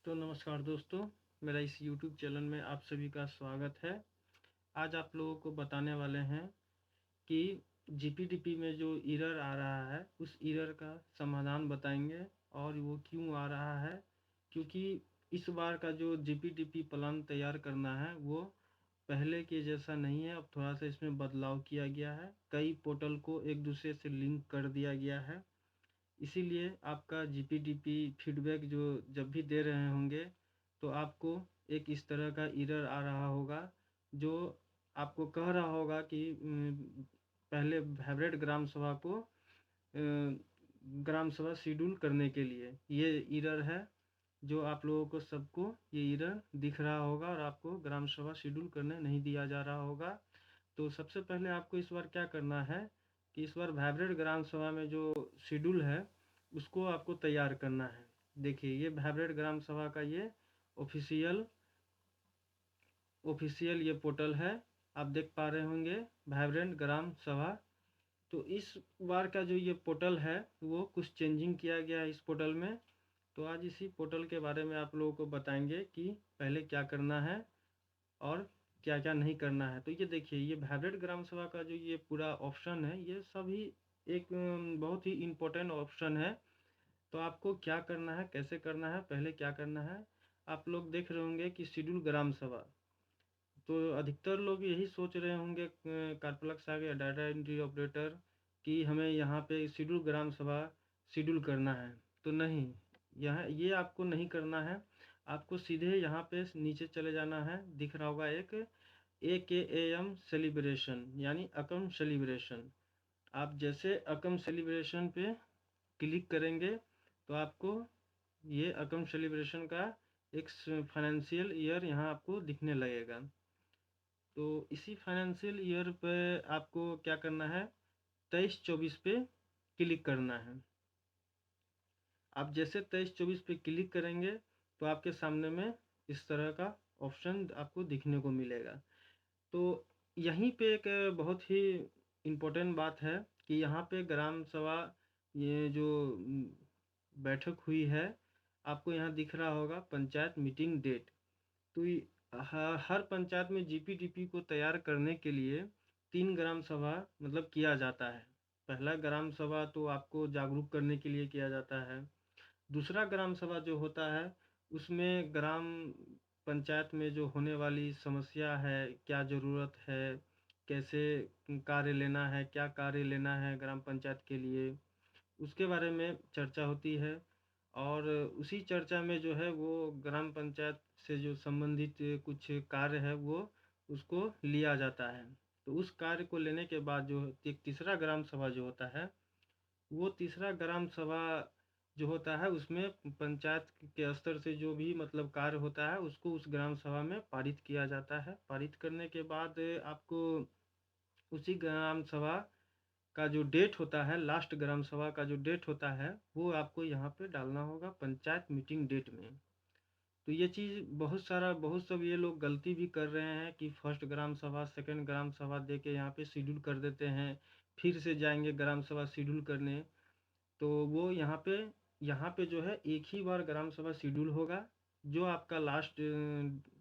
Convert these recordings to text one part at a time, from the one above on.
तो नमस्कार दोस्तों, मेरा इस YouTube चैनल में आप सभी का स्वागत है। आज आप लोगों को बताने वाले हैं कि जीपीटीपी में जो एरर आ रहा है उस एरर का समाधान बताएंगे और वो क्यों आ रहा है। क्योंकि इस बार का जो जीपीटीपी प्लान तैयार करना है वो पहले के जैसा नहीं है। अब थोड़ा सा इसमें बदलाव किया गया है, कई पोर्टल को एक दूसरे से लिंक कर दिया गया है। इसीलिए आपका जीपीटीपी फीडबैक जो जब भी दे रहे होंगे तो आपको एक इस तरह का एरर आ रहा होगा जो आपको कह रहा होगा कि पहले वाइब्रेट ग्राम सभा को ग्राम सभा शेड्यूल करने के लिए ये एरर है। जो आप लोगों को सबको ये एरर दिख रहा होगा और आपको ग्राम सभा शेड्यूल करने नहीं दिया जा रहा होगा। तो सबसे पहले आपको इस बार क्या करना है कि इस बार वाइब्रेट ग्राम सभा में जो शेड्यूल है उसको आपको तैयार करना है। देखिए, ये वाइब्रेट ग्राम सभा का ये ऑफिशियल ये पोर्टल है। आप देख पा रहे होंगे वाइब्रेंट ग्राम सभा। तो इस बार का जो ये पोर्टल है वो कुछ चेंजिंग किया गया है इस पोर्टल में। तो आज इसी पोर्टल के बारे में आप लोगों को बताएंगे कि पहले क्या करना है और क्या क्या नहीं करना है। तो ये देखिए, ये वाइब्रेट ग्राम सभा का जो ये पूरा ऑप्शन है ये सभी एक बहुत ही इम्पोर्टेंट ऑप्शन है। तो आपको क्या करना है, कैसे करना है, पहले क्या करना है। आप लोग देख रहे होंगे कि शेड्यूल ग्राम सभा, तो अधिकतर लोग यही सोच रहे होंगे कार्पलक्स आ गया डाटा एंट्री ऑपरेटर कि हमें यहाँ पे शेड्यूल ग्राम सभा शेड्यूल करना है। तो नहीं, यहाँ ये आपको नहीं करना है। आपको सीधे यहाँ पे नीचे चले जाना है, दिख रहा होगा एक AKAM सेलिब्रेशन यानी अकम सेलिब्रेशन। आप जैसे अकम सेलिब्रेशन पे क्लिक करेंगे तो आपको ये अकम सेलिब्रेशन का एक फाइनेंशियल ईयर यहाँ आपको दिखने लगेगा। तो इसी फाइनेंशियल ईयर पे आपको क्या करना है, 23-24 पे क्लिक करना है। आप जैसे 23-24 पे क्लिक करेंगे तो आपके सामने में इस तरह का ऑप्शन आपको दिखने को मिलेगा। तो यहीं पे एक बहुत ही इम्पोर्टेंट बात है कि यहाँ पे ग्राम सभा ये जो बैठक हुई है, आपको यहाँ दिख रहा होगा पंचायत मीटिंग डेट। तो हर पंचायत में जीपीटीपी को तैयार करने के लिए 3 ग्राम सभा मतलब किया जाता है। पहला ग्राम सभा तो आपको जागरूक करने के लिए किया जाता है। दूसरा ग्राम सभा जो होता है उसमें ग्राम पंचायत में जो होने वाली समस्या है, क्या ज़रूरत है, कैसे कार्य लेना है, क्या कार्य लेना है ग्राम पंचायत के लिए, उसके बारे में चर्चा होती है। और उसी चर्चा में जो है वो ग्राम पंचायत से जो संबंधित कुछ कार्य है वो उसको लिया जाता है। तो उस कार्य को लेने के बाद जो एक तीसरा ग्राम सभा जो होता है, वो तीसरा ग्राम सभा जो होता है उसमें पंचायत के स्तर से जो भी मतलब कार्य होता है उसको उस ग्राम सभा में पारित किया जाता है। पारित करने के बाद आपको उसी ग्राम सभा का जो डेट होता है, लास्ट ग्राम सभा का जो डेट होता है वो आपको यहाँ पे डालना होगा पंचायत मीटिंग डेट में। तो ये चीज़ बहुत सब ये लोग गलती भी कर रहे हैं कि फर्स्ट ग्राम सभा सेकंड ग्राम सभा दे के यहाँ पे शेड्यूल कर देते हैं, फिर से जाएंगे ग्राम सभा शेड्यूल करने। तो वो यहाँ पे जो है एक ही बार ग्राम सभा शेड्यूल होगा। जो आपका लास्ट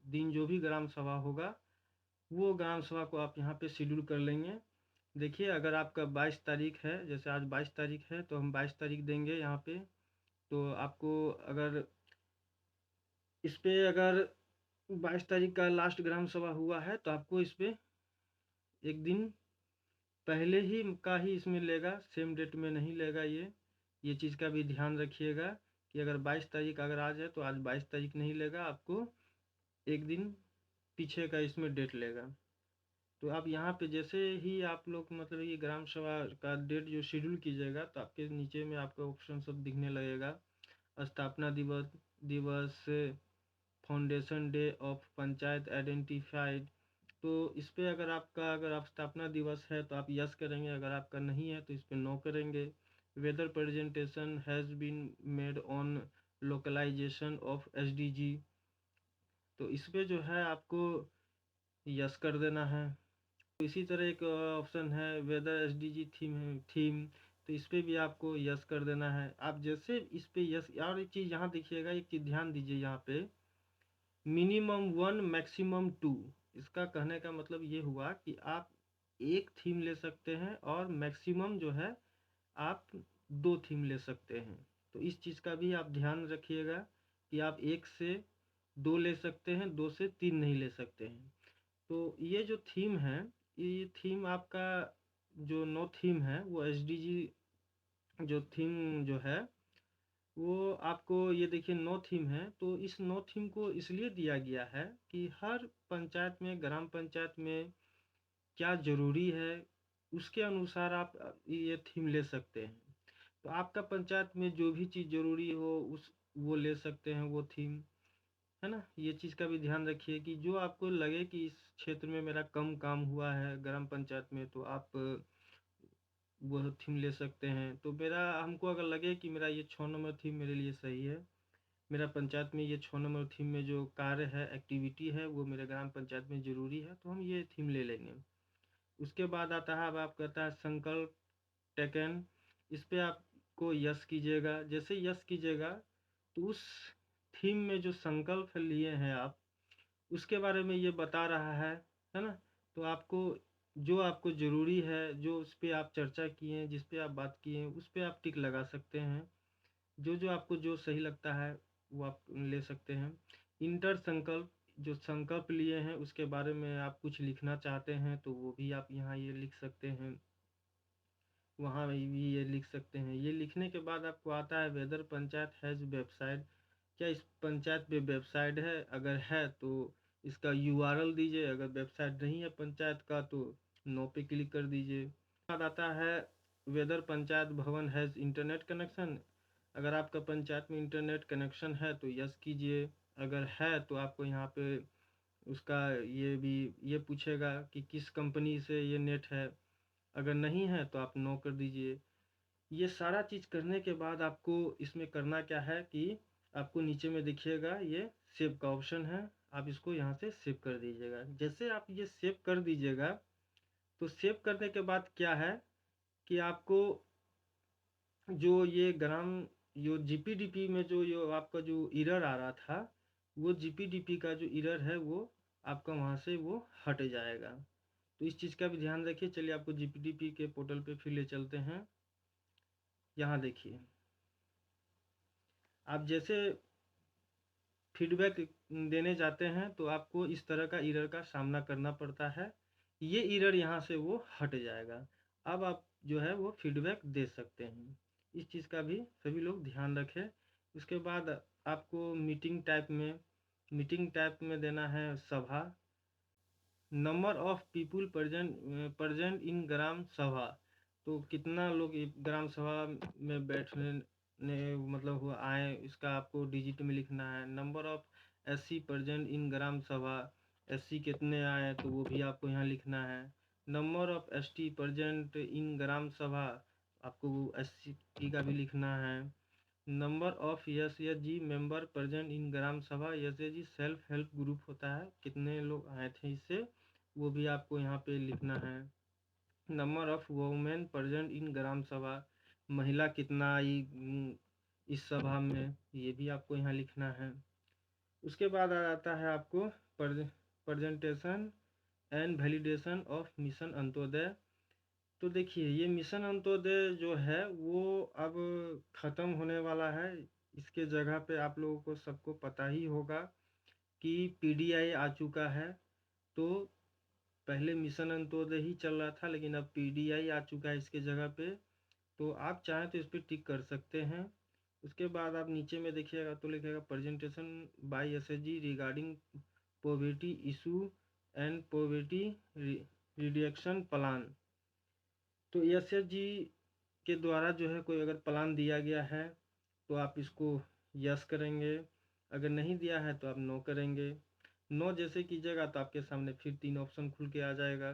दिन जो भी ग्राम सभा होगा वो ग्राम सभा को आप यहाँ पे शेड्यूल कर लेंगे। देखिए, अगर आपका 22 तारीख है, जैसे आज 22 तारीख है तो हम 22 तारीख देंगे यहाँ पे। तो आपको अगर इस पे अगर 22 तारीख का लास्ट ग्राम सभा हुआ है तो आपको इस पे एक दिन पहले ही का ही इसमें लेगा, सेम डेट में नहीं लेगा। ये चीज़ का भी ध्यान रखिएगा कि अगर 22 तारीख अगर आज है तो आज 22 तारीख नहीं लेगा, आपको एक दिन पीछे का इसमें डेट लेगा। तो आप यहाँ पे जैसे ही आप लोग मतलब ये ग्राम सभा का डेट जो शेड्यूल कीजिएगा तो आपके नीचे में आपका ऑप्शन सब दिखने लगेगा। स्थापना दिवस, foundation day of panchayat identified. तो इस पे अगर आप स्थापना दिवस है तो आप यस करेंगे, अगर आपका नहीं है तो इस पे नो करेंगे। Whether presentation has been made on localisation of SDG, तो इस पे जो है आपको यस कर देना है। तो इसी तरह एक ऑप्शन है वेदर SDG थीम, तो इस पे भी आपको यस कर देना है। आप जैसे इस पे यस, और एक चीज़ यहाँ देखिएगा, एक चीज़ ध्यान दीजिए यहाँ पे, मिनिमम 1 मैक्सिमम 2। इसका कहने का मतलब ये हुआ कि आप एक थीम ले सकते हैं और मैक्सिमम जो है आप 2 थीम ले सकते हैं। तो इस चीज़ का भी आप ध्यान रखिएगा कि आप 1 से 2 ले सकते हैं, 2 से 3 नहीं ले सकते हैं। तो ये जो थीम है, ये थीम आपका जो 9 थीम है वो एसडीजी जो थीम जो है वो आपको, ये देखिए 9 थीम है। तो इस 9 थीम को इसलिए दिया गया है कि हर पंचायत में, ग्राम पंचायत में क्या ज़रूरी है उसके अनुसार आप ये थीम ले सकते हैं। तो आपका पंचायत में जो भी चीज़ ज़रूरी हो उस वो ले सकते हैं वो थीम, है ना। ये चीज़ का भी ध्यान रखिए कि जो आपको लगे कि इस क्षेत्र में मेरा कम काम हुआ है ग्राम पंचायत में, तो आप वह थीम ले सकते हैं। तो मेरा, हमको अगर लगे कि मेरा ये 6 नंबर थीम मेरे लिए सही है, मेरा पंचायत में ये 6 नंबर थीम में जो कार्य है, एक्टिविटी है, वो मेरे ग्राम पंचायत में ज़रूरी है, तो हम ये थीम ले लेंगे। उसके बाद आता है, अब आप कहता है संकल्प टेकन। इस पे आपको यस कीजिएगा। जैसे यस कीजिएगा तो उस थीम में जो संकल्प लिए हैं आप, उसके बारे में ये बता रहा है ना। तो आपको जो आपको ज़रूरी है, जो उस पे आप चर्चा किए हैं, जिस पे आप बात किए हैं, उस पे आप टिक लगा सकते हैं। जो जो आपको जो सही लगता है वो आप ले सकते हैं। इंटर संकल्प, जो संकल्प लिए हैं उसके बारे में आप कुछ लिखना चाहते हैं तो वो भी आप यहाँ ये लिख सकते हैं, वहाँ भी ये लिख सकते हैं। ये लिखने के बाद आपको आता है वेदर पंचायत हैज़ वेबसाइट, क्या इस पंचायत पे वेबसाइट है, अगर है तो इसका यूआरएल दीजिए, अगर वेबसाइट नहीं है पंचायत का तो नो पे क्लिक कर दीजिए। बाद आता है वेदर पंचायत भवन हैज़ इंटरनेट कनेक्शन, अगर आपका पंचायत में इंटरनेट कनेक्शन है तो यस कीजिए, अगर है तो आपको यहाँ पे उसका ये भी ये पूछेगा कि किस कंपनी से ये नेट है, अगर नहीं है तो आप नो कर दीजिए। ये सारा चीज़ करने के बाद आपको इसमें करना क्या है कि आपको नीचे में देखिएगा ये सेव का ऑप्शन है, आप इसको यहाँ से सेव कर दीजिएगा। जैसे आप ये सेव कर दीजिएगा तो सेव करने के बाद क्या है कि आपको जो ये ग्राम, जो जीपीडीपी में जो आपका जो एरर आ रहा था, वो जीपीडीपी का जो एरर है वो आपका वहाँ से वो हट जाएगा। तो इस चीज़ का भी ध्यान रखिए। चलिए आपको जीपीडीपी के पोर्टल पे फिर ले चलते हैं। यहाँ देखिए, आप जैसे फीडबैक देने जाते हैं तो आपको इस तरह का एरर का सामना करना पड़ता है। ये एरर यहाँ से वो हट जाएगा। अब आप जो है वो फीडबैक दे सकते हैं। इस चीज़ का भी सभी लोग ध्यान रखें। उसके बाद आपको मीटिंग टाइप में देना है सभा। Number of people present in gram sabha, तो कितना लोग ग्राम सभा में बैठने मतलब हुआ आए, इसका आपको डिजिट में लिखना है। Number of SC present in gram sabha, SC कितने आए तो वो भी आपको यहाँ लिखना है। Number of ST present in gram sabha, आपको एससी का भी लिखना है। Number of SHG member present in gram sabha, SHG self help group होता है, कितने लोग आए थे इससे, वो भी आपको यहाँ पे लिखना है। Number of women present in gram sabha, महिला कितना आई इस सभा में, ये भी आपको यहाँ लिखना है। उसके बाद आ जाता है आपको presentation and validation of mission Antyodaya. तो देखिए ये मिशन अंत्योदय जो है वो अब ख़त्म होने वाला है। इसके जगह पे आप लोगों को सबको पता ही होगा कि पीडीआई आ चुका है। तो पहले मिशन अंत्योदय ही चल रहा था, लेकिन अब पीडीआई आ चुका है इसके जगह पे। तो आप चाहें तो इस पर टिक कर सकते हैं। उसके बाद आप नीचे में देखिएगा तो लिखेगा presentation by SHG regarding poverty issue and poverty reduction plan. तो एसएचजी के द्वारा जो है कोई अगर प्लान दिया गया है तो आप इसको यस करेंगे, अगर नहीं दिया है तो आप नो करेंगे। नो जैसे कीजिएगा तो आपके सामने फिर 3 ऑप्शन खुल के आ जाएगा।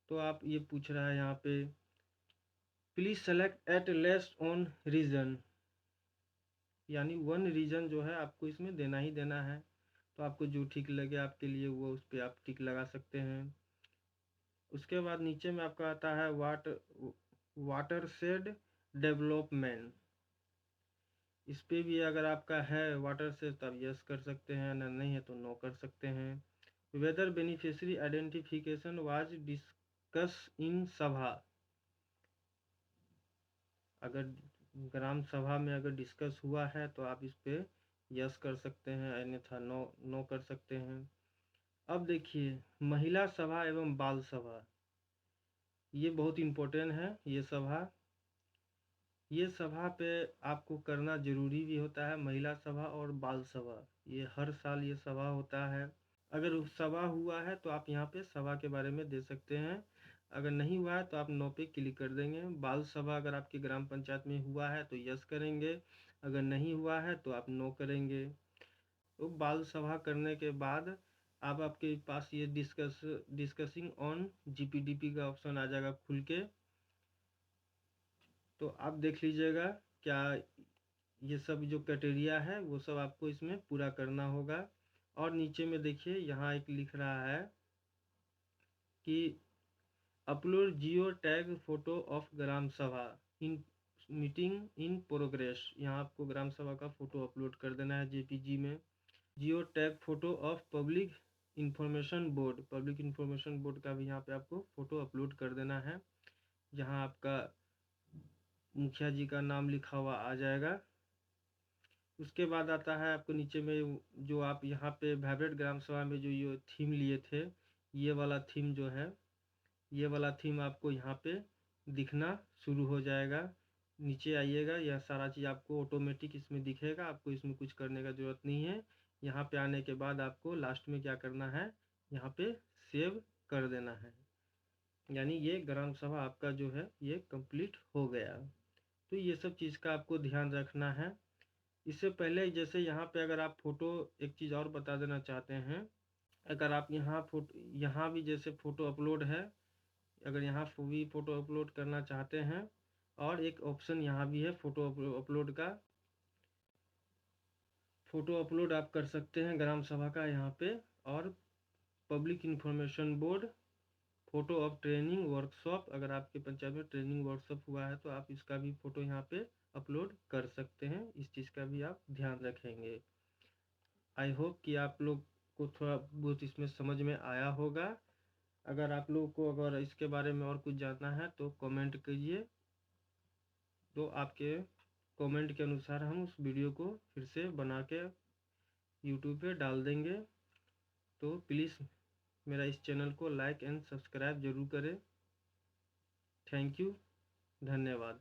तो आप ये पूछ रहा है यहाँ पे please select at least one reason, यानी 1 रीजन जो है आपको इसमें देना ही देना है। तो आपको जो ठीक लगे आपके लिए वो उस पर आप टिक लगा सकते हैं। उसके बाद नीचे में आपका आता है वाटर शेड डेवलपमेंट, इस पे भी अगर आपका है वाटर से तब यस कर सकते हैं, अगर नहीं है तो नो कर सकते हैं। Whether beneficiary identification was discussed in सभा, अगर ग्राम सभा में अगर डिस्कस हुआ है तो आप इस पे यस कर सकते हैं, अन्यथा नो नो कर सकते हैं। अब देखिए महिला सभा एवं बाल सभा, ये बहुत इम्पोर्टेंट है। ये सभा पे आपको करना जरूरी भी होता है। महिला सभा और बाल सभा, ये हर साल ये सभा होता है। अगर सभा हुआ है तो आप यहाँ पे सभा के बारे में दे सकते हैं, अगर नहीं हुआ है तो आप नो पे क्लिक कर देंगे। बाल सभा अगर आपकी ग्राम पंचायत में हुआ है तो यस करेंगे, अगर नहीं हुआ है तो आप नो करेंगे। तो बाल सभा करने के बाद आप आपके पास ये डिस्कसिंग ऑन जीपीडीपी का ऑप्शन आ जाएगा खुल के, तो आप देख लीजिएगा क्या ये सब जो क्राइटेरिया है वो सब आपको इसमें पूरा करना होगा। और नीचे में देखिए यहाँ एक लिख रहा है कि upload geo tag photo of gram sabha in meeting in progress, यहाँ आपको ग्राम सभा का फोटो अपलोड कर देना है जेपीजी में। Geo tag photo of public information board, public information board का भी यहाँ पे आपको फोटो अपलोड कर देना है। यहाँ आपका मुखिया जी का नाम लिखा हुआ आ जाएगा। उसके बाद आता है आपको नीचे में जो आप यहाँ पे वाइब्रेंट ग्राम सभा में जो ये थीम लिए थे, ये वाला थीम जो है, ये वाला थीम आपको यहाँ पे दिखना शुरू हो जाएगा। नीचे आइएगा, यह सारा चीज़ आपको ऑटोमेटिक इसमें दिखेगा, आपको इसमें कुछ करने का ज़रूरत नहीं है। यहाँ पे आने के बाद आपको लास्ट में क्या करना है, यहाँ पे सेव कर देना है, यानी ये ग्राम सभा आपका जो है ये कंप्लीट हो गया। तो ये सब चीज़ का आपको ध्यान रखना है। इससे पहले जैसे यहाँ पे अगर आप फोटो, एक चीज़ और बता देना चाहते हैं, अगर आप यहाँ भी जैसे फ़ोटो अपलोड है, अगर यहाँ भी फ़ोटो अपलोड करना चाहते हैं, और एक ऑप्शन यहाँ भी है फ़ोटो अपलोड का, फ़ोटो अपलोड आप कर सकते हैं ग्राम सभा का यहाँ पे। और public information board photo of training workshop, अगर आपके पंचायत में ट्रेनिंग वर्कशॉप हुआ है तो आप इसका भी फ़ोटो यहाँ पे अपलोड कर सकते हैं। इस चीज़ का भी आप ध्यान रखेंगे। आई होप कि आप लोग को थोड़ा बहुत इसमें समझ में आया होगा। अगर आप लोगों को अगर इसके बारे में और कुछ जानना है तो कमेंट कीजिए, तो आपके कमेंट के अनुसार हम उस वीडियो को फिर से बना के यूट्यूब पे डाल देंगे। तो प्लीज़ मेरा इस चैनल को लाइक एंड सब्सक्राइब ज़रूर करें। थैंक यू, धन्यवाद।